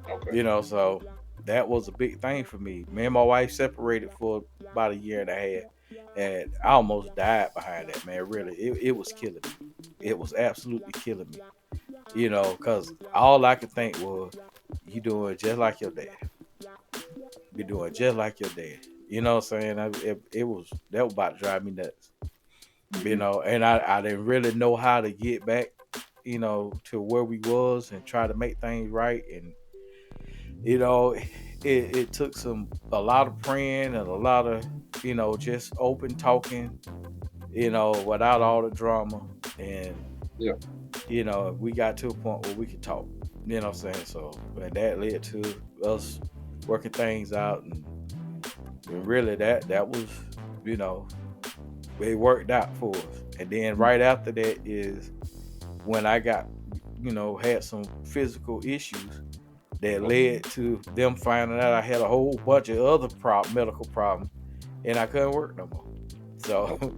Okay. So that was a big thing for me. Me and my wife separated for about a year and a half, and I almost died behind that, man. Really, it was killing me. It was absolutely killing me. Because all I could think was, you doing just like your dad. You doing just like your dad. You know what I'm saying? That was about to drive me nuts. Hmm. And I didn't really know how to get back, to where we was and try to make things right. And it took a lot of praying and a lot of just open talking, without all the drama. And Yeah. we got to a point where we could talk. You know what I'm saying? So and that led to us working things out, and really that was you know it worked out for us. And then right after that is when I got had some physical issues that Okay. led to them finding out I had a whole bunch of other medical problems, and I couldn't work no more. So Okay.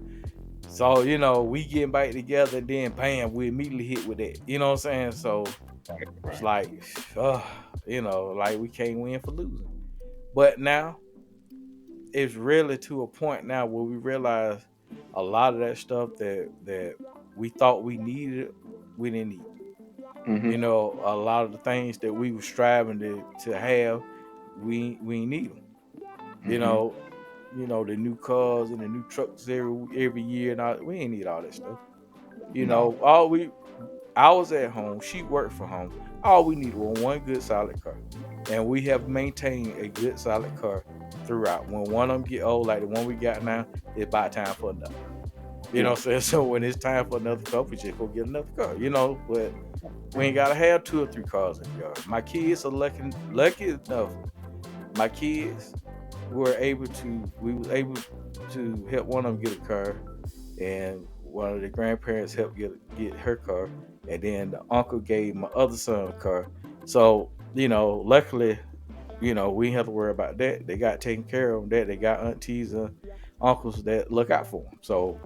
So, we getting back together, and then bam, we immediately hit with that. You know what I'm saying? So Right, it's right. like, like we can't win for losing. But now it's really to a point now where we realize a lot of that stuff that we thought we needed, we didn't need. Mm-hmm. A lot of the things that we were striving to have, we ain't need them. You Mm-hmm. know, the new cars and the new trucks every year, and all, we ain't need all that stuff. No. All we I was at home, she worked from home. All we needed was one good solid car, and we have maintained a good solid car throughout. When one of them get old, like the one we got now, it's about time for another. You know Yeah. what I'm saying? So when it's time for another car, we just go get another car. But we ain't gotta have 2 or 3 cars in the yard. My kids are lucky enough. My kids we was able to help one of them get a car, and one of the grandparents helped get her car, and then the uncle gave my other son a car. So luckily, we didn't have to worry about that. They got taken care of. That they got aunties and uncles that look out for them. So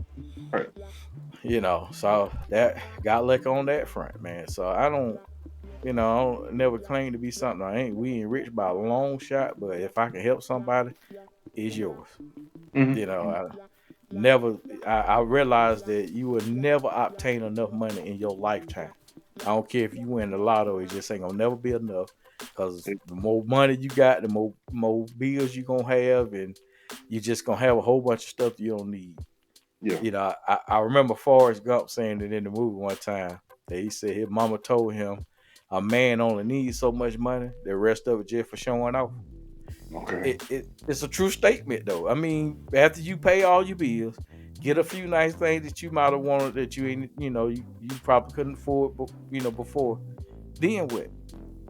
Right. so that got luck on that front, man. So I don't never claim to be something I ain't. We ain't rich by a long shot, but if I can help somebody, it's yours. Mm-hmm. I never. I realized that you will never obtain enough money in your lifetime. I don't care if you win the lotto; it just ain't gonna never be enough. Because the more money you got, the more bills you gonna have, and you just gonna have a whole bunch of stuff you don't need. Yeah. I remember Forrest Gump saying it in the movie one time that he said his mama told him a man only needs so much money, the rest of it just for showing off. Okay. It's a true statement though. I mean, after you pay all your bills, get a few nice things that you might have wanted that you ain't, you probably couldn't afford, before. Then what?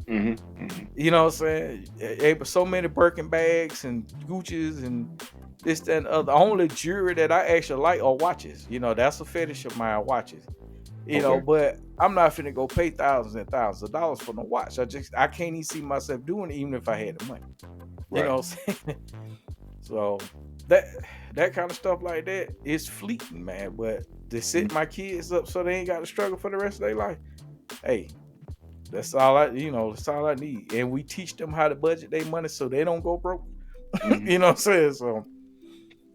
Mm-hmm. Mm-hmm. You know what I'm saying? But so many Birkin bags and Gucci's and this, that, and the other. The only jewelry that I actually like are watches. That's a fetish of mine, watches. Okay. But I'm not finna go pay thousands and thousands of dollars for no watch. I can't even see myself doing it, even if I had the money. You Right. know what I'm saying? So that that kind of stuff like that is fleeting, man. But to Mhm. set my kids up so they ain't got to struggle for the rest of their life, hey, that's all I need. And we teach them how to budget their money so they don't go broke. Mhm. You know what I'm saying? So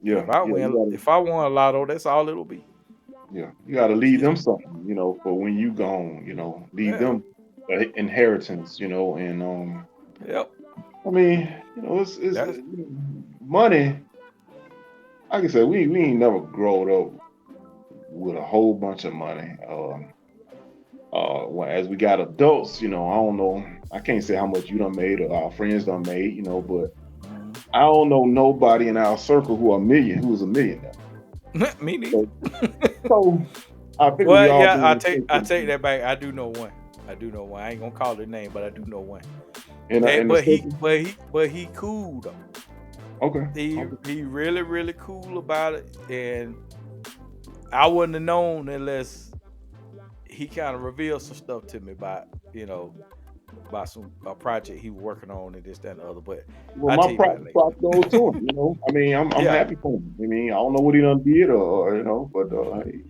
Yeah. Yeah. if I won a lotto, that's all it'll be. You gotta leave them something, for when you gone, leave Yeah. them inheritance, and Yep. I mean, it's That's money. Like I said, we ain't never growed up with a whole bunch of money. As we got adults, I don't know. I can't say how much you done made or our friends done made, but I don't know nobody in our circle who was a millionaire. me neither. So, so I figure we Well, all yeah, been I in a take place I take that back. I do know one. I do know one. I ain't gonna call the name, but I do know one. in the But he circle. but he cool though. Okay. He Okay. he really really cool about it, and I wouldn't have known unless he kind of revealed some stuff to me about some a project he was working on and this that and the other. But Well, I'll my tell you about it props goes later. to him. I mean, I'm Yeah, happy for him. I mean, I don't know what he done did, or but hey,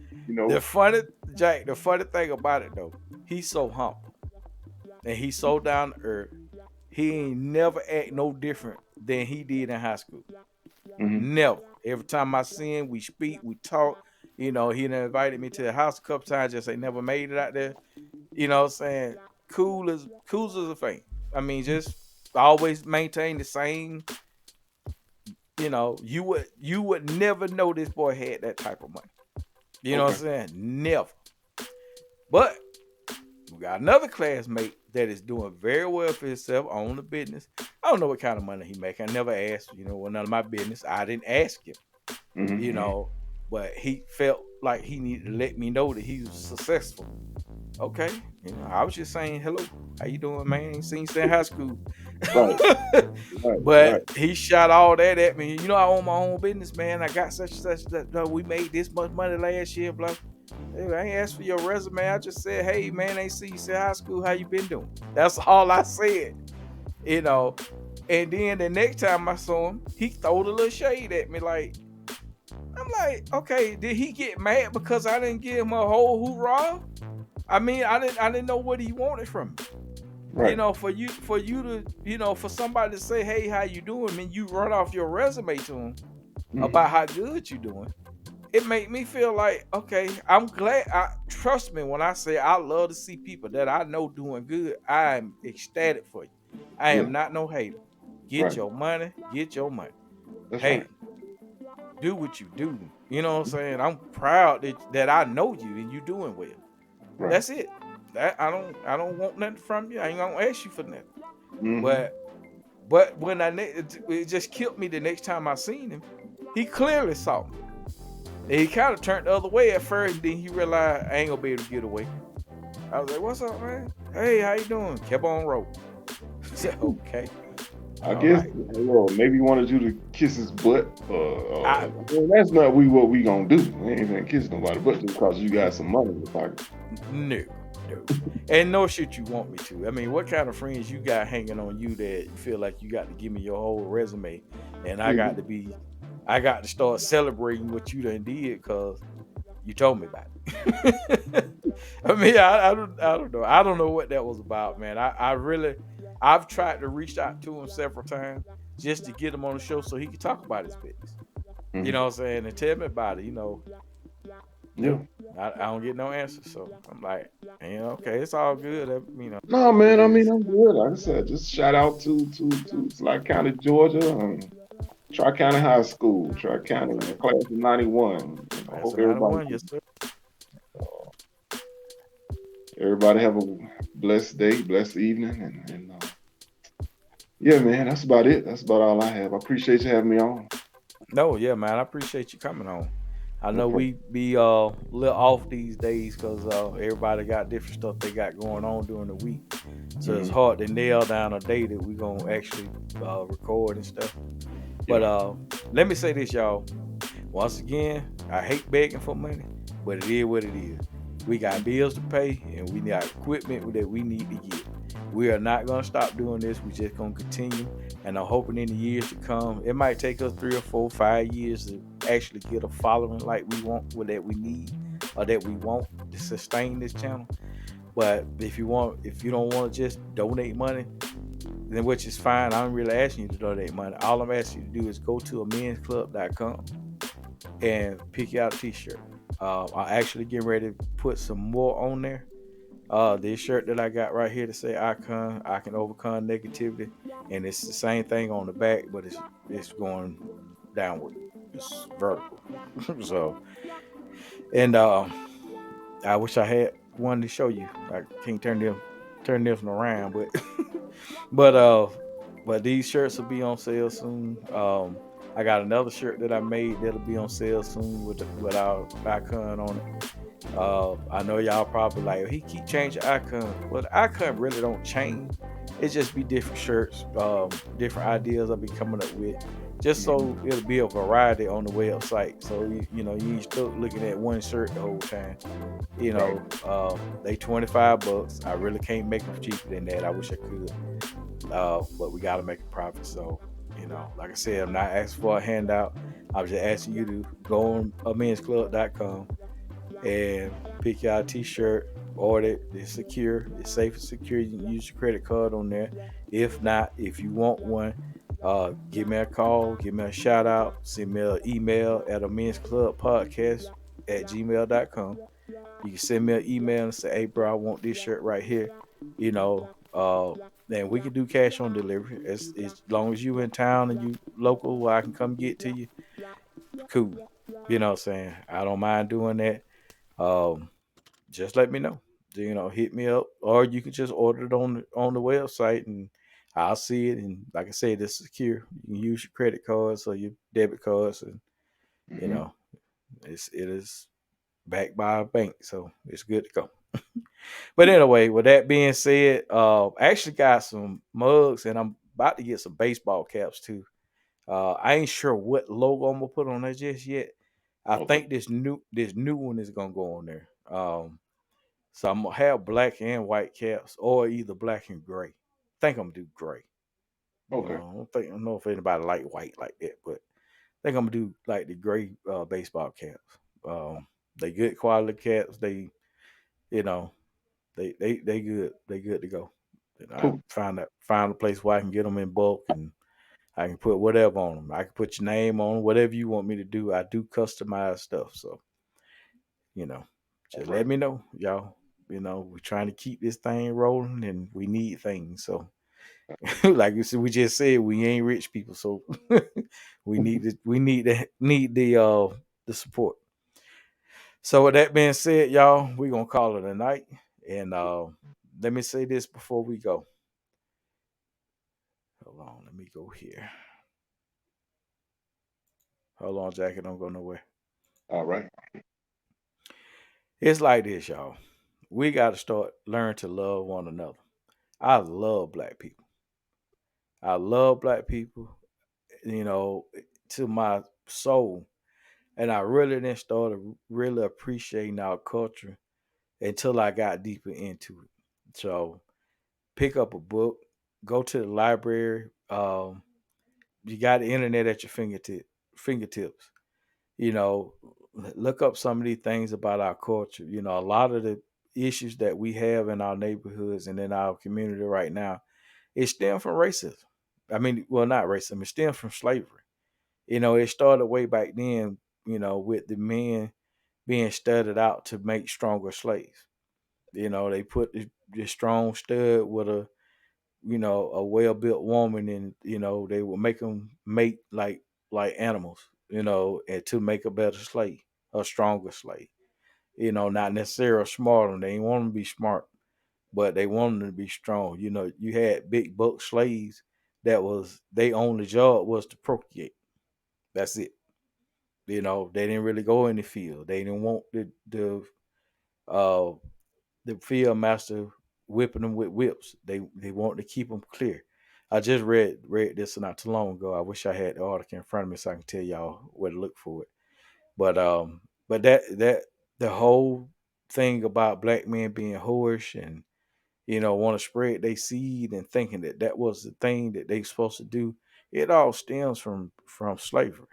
the funny Jack, the funny thing about it though, he's so humble and he's so down to earth. He ain't never act no different than he did in high school. hmm Never. Every time I see him, we speak, we talk. He done invited me to the house a couple times, just ain't never made it out there. You know what I'm saying? Cool as a thing. I mean, just always maintain the same. You would never know this boy had that type of money. You know what Okay. I'm saying? Never. But we got another classmate that is doing very well for himself, own a business. I don't know what kind of money he make. I never asked, none of my business. I didn't ask him, you hmm know, but he felt like he needed to let me know that he was successful. Okay. I was just saying, hello, how you doing, man? Ain't seen you since high school. Right. Right. But Right. he shot all that at me. I own my own business, man. I got such and such that we made this much money last year, blah. Hey, I ain't asked for your resume. I just said, hey man, ain't see you since high school. How you been doing? That's all I said. You know. And then the next time I saw him, he throwed a little shade at me, like, I'm like, okay, did he get mad because I didn't give him a whole hoorah? I mean, I didn't know what he wanted from me. Right. For you to, for somebody to say, hey, how you doing? And you run off your resume to him Hmm. about how good you doing. It made me feel like, okay, I'm glad. Trust me when I say I love to see people that I know doing good. I'm ecstatic for you. I Yeah. am not no hater. Get Right. your money, get your money. That's right. Hey, do what you do. You know what I'm saying? I'm proud that I know you and you doing well. Right. That's it. That I don't want nothing from you. I ain't gonna ask you for nothing. Hmm. But when it just killed me the next time I seen him. He clearly saw me. And he kind of turned the other way at first, then he realized I ain't gonna be able to get away. I was like, "What's up, man? Hey, how you doing?" Kept on rolling. I said, "Okay, I all guess, right." well, maybe he wanted you to kiss his butt. I Well, that's not what we gonna do. We ain't gonna kiss nobody, but just because you got some money in your pocket. no, no, and no shit you want me to. I mean, what kind of friends you got hanging on you that you feel like you got to give me your whole resume, and Mhm. I got to start celebrating what you done did because you told me about it. I mean, I don't know what that was about, man. I've tried to reach out to him several times just to get him on the show so he could talk about his business. You Mhm. know what I'm saying? And tell me about it. Yeah. Nope. I don't get no answer. So I'm like, okay, it's all good. No, It man. I mean, is. I'm good. Like I said, just shout out to Slot County, Georgia, Tri County High School, Tri County Class, class of '91. class Hope of 91, yes, sir. everybody have a blessed day, blessed evening, and yeah, man. That's about it. That's about all I have. I appreciate you having me on. No, yeah, man. I appreciate you coming on. I No know problem. we be a little off these days because everybody got different stuff they got going on during the week. So it's Hmm. hard to nail down a day that we gonna actually record and stuff. But Yeah. let me say this, y'all. Once again, I hate begging for money, but it is what it is. We got bills to pay and we got equipment that we need to get. We are not gonna stop doing this. We just gonna continue, and I'm hoping in the years to come, it might take us 3 or 4, 5 years to actually get a following like we want, or that we need, or that we want to sustain this channel. But if you don't want to just donate money, then which is fine. I'm really asking you to donate money. All I'm asking you to do is go to amensclub.com and pick out a t-shirt. I actually get ready to put some more on there. This shirt that I got right here to say I can overcome negativity, and it's the same thing on the back, but it's going downward. It's vertical. So, and I wish I had one to show you. I can't turn this one around, but but these shirts will be on sale soon. I got another shirt that I made that'll be on sale soon with our icon on it. I know y'all probably like, he keep changing icon. Well, the icon really don't change. It just be different shirts, different ideas I'll be coming up with, just Hmm. so it'll be a variety on the website. So you ain't stuck looking at one shirt the whole time. Right. They $25. I really can't make them cheaper than that. I wish I could, but we got to make a profit. So like I said, I'm not asking for a handout. I'm just asking you to go on amensclub.com and pick out a t-shirt, order it. It's secure, it's safe and secure. You can use your credit card on there. If not, if you want one, give me a call, give me a shout out, send me an email at a men's club podcast at gmail.com. You can send me an email and say, hey bro, I want this shirt right here. you know then we can do cash on delivery as long as you in town and you local where I can come get to you. Cool. What I'm saying? I don't mind doing that. um just let me know. Hit me up, or you can just order it on the website, and I'll see it. And like I said, it's secure. You can use your credit cards or your debit cards, and you Hmm. know it is backed by a bank, so it's good to go. But anyway, with that being said, I actually got some mugs, and I'm about to get some baseball caps too. I ain't sure what logo I'm gonna put on there just yet. I Okay. think this new one is gonna go on there. So I'm gonna have black and white caps, or either black and gray. I think I'm gonna do gray. Okay. I don't know if anybody like white like that, but think I'm gonna do like the gray baseball caps. They good quality caps. They, you know, they good. They good to go. You know, I Cool. find a place where I can get them in bulk, and I can put whatever on them. I can put your name on 'em, whatever you want me to do. I do customized stuff. So, you know, All just let right. me know, y'all. You know, we're trying to keep this thing rolling, and we need things. So, like you said, we just said we ain't rich people, so we need the support. So with that being said, y'all, we're gonna call it a night. And let me say this before we go. Hold on, let me go here. Hold on, Jackie, don't go nowhere. All right. It's like this, y'all. We gotta start learn to love one another. I love black people. I love black people, you know, to my soul. And I really didn't start really appreciating our culture until I got deeper into it. So pick up a book, go to the library. You got the internet at your fingertips. You know, look up some of these things about our culture. You know, a lot of the issues that we have in our neighborhoods and in our community right now, it stems from racism. I mean, well, not racism, it stems from slavery. You know, it started way back then, you know, with the men being studied out to make stronger slaves. You know, they put the strong stud with a well built woman, and they would make them mate like animals, and to make a better slave, a stronger slave. Not necessarily smart. They didn't want them to be smart, but they wanted them to be strong. You had big buck slaves that was their only job was to procreate. That's it. They didn't really go in the field. They didn't want uh the field master whipping them with whips. They want to keep them clear. I just read this not too long ago. I wish I had the article in front of me so I can tell y'all where to look for it. But that the whole thing about black men being whorish and want to spread their seed and thinking that was the thing that they supposed to do. It all stems from slavery.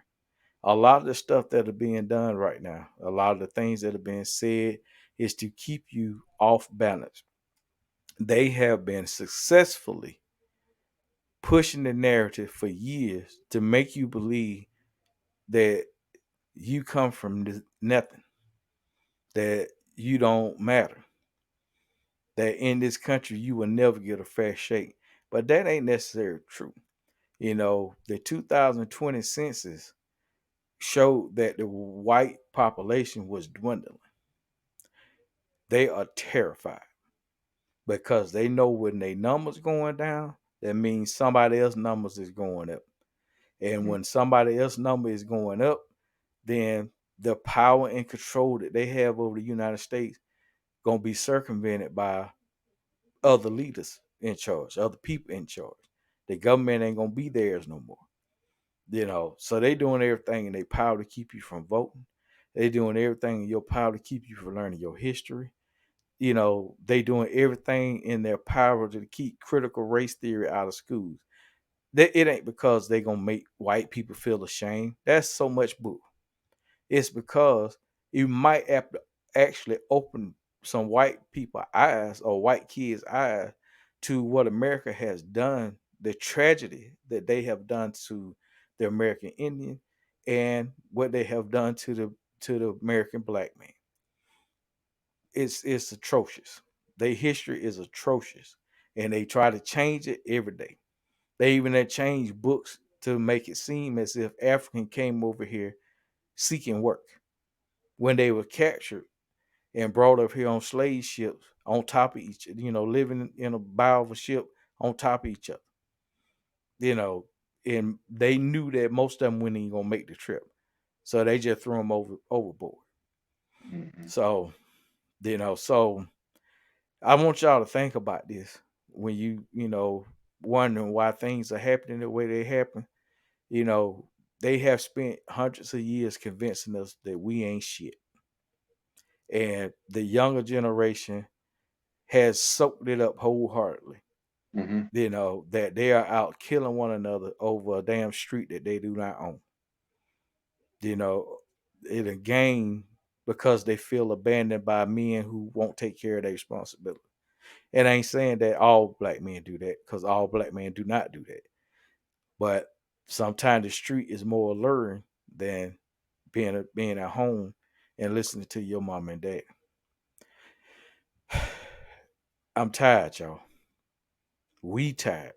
A lot of the stuff that are being done right now, a lot of the things that are being said is to keep you off balance. They have been successfully pushing the narrative for years to make you believe that you come from nothing, that you don't matter, that in this country you will never get a fair shake. But that ain't necessarily true. The 2020 census showed that the white population was dwindling. They are terrified because they know when their numbers going down, that means somebody else's numbers is going up. And Mhm. when somebody else's number is going up, then the power and control that they have over the United States gonna be circumvented by other leaders in charge, other people in charge. The government ain't gonna be theirs no more. So they doing everything in their power to keep you from voting. They doing everything in your power to keep you from learning your history. They doing everything in their power to keep critical race theory out of schools. It ain't because they gonna make white people feel ashamed. That's so much bull. It's because you might have to actually open some white people eyes or white kids eyes to what America has done, the tragedy that they have done to the American Indian, and what they have done to the American black man. It's atrocious. Their history is atrocious, and they try to change it every day. They even had changed books to make it seem as if African came over here seeking work when they were captured and brought up here on slave ships on top of living in a bow of a ship on top of each other. You know, and they knew that most of them weren't even gonna make the trip, so they just threw them overboard. Mhm. So so I want y'all to think about this when wondering why things are happening the way they happen. You know, they have spent hundreds of years convincing us that we ain't shit. And the younger generation has soaked it up wholeheartedly. Mhm. That they are out killing one another over a damn street that they do not own. you know, it'll gain because they feel abandoned by men who won't take care of their responsibility. And I ain't saying that all black men do that, because all black men do not do that. But sometimes the street is more alluring than being at home and listening to your mom and dad. I'm tired, y'all. We tired.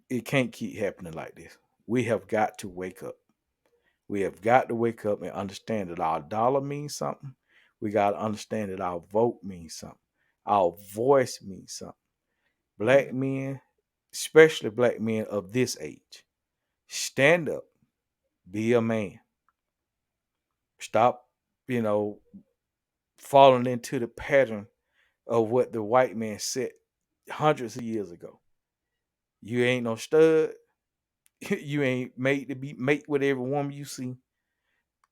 It can't keep happening like this. We have got to wake up. We have got to wake up and understand that our dollar means something. We got to understand that our vote means something. Our voice means something. Black men, especially black men of this age, stand up, be a man. Stop, you know, falling into the pattern of what the white man said hundreds of years ago. You ain't no stud. You ain't made to be mate with every woman you see.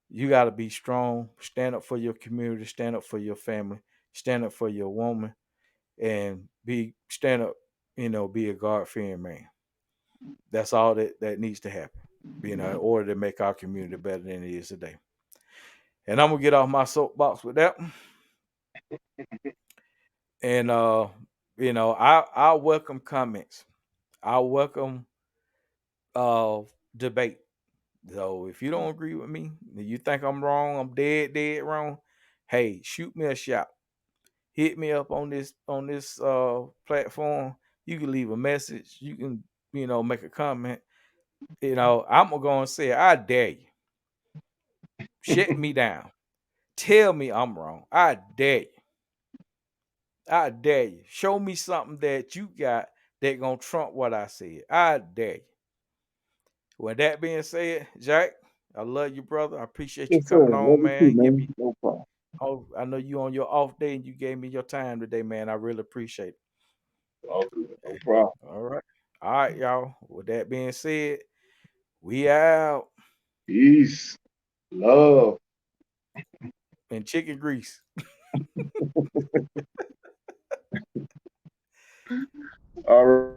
You got to be strong. Stand up for your community. Stand up for your family. Stand up for your woman, and stand up. Be a God fearing man. That's all that needs to happen. In order to make our community better than it is today. And I'm gonna get off my soapbox with that. And I welcome comments. I welcome uh debate. So if you don't agree with me, you think I'm wrong, I'm dead wrong, hey, shoot me a shot. Hit me up on this platform. You can leave a message. You can, make a comment. I'm gonna go and say, I dare you. Shut me down. Tell me I'm wrong. I dare you. I dare you. Show me something that you got that gonna trump what I said. I dare you. With that being said, Jack, I love you, brother. I appreciate you Yes, sir. coming Love on, you too, man. Give man. me. No problem. Oh, I know you on your off day and you gave me your time today, man. I really appreciate it. All good. No problem. All right. All right, y'all. With that being said, we out. Peace. Love. And chicken grease. All right.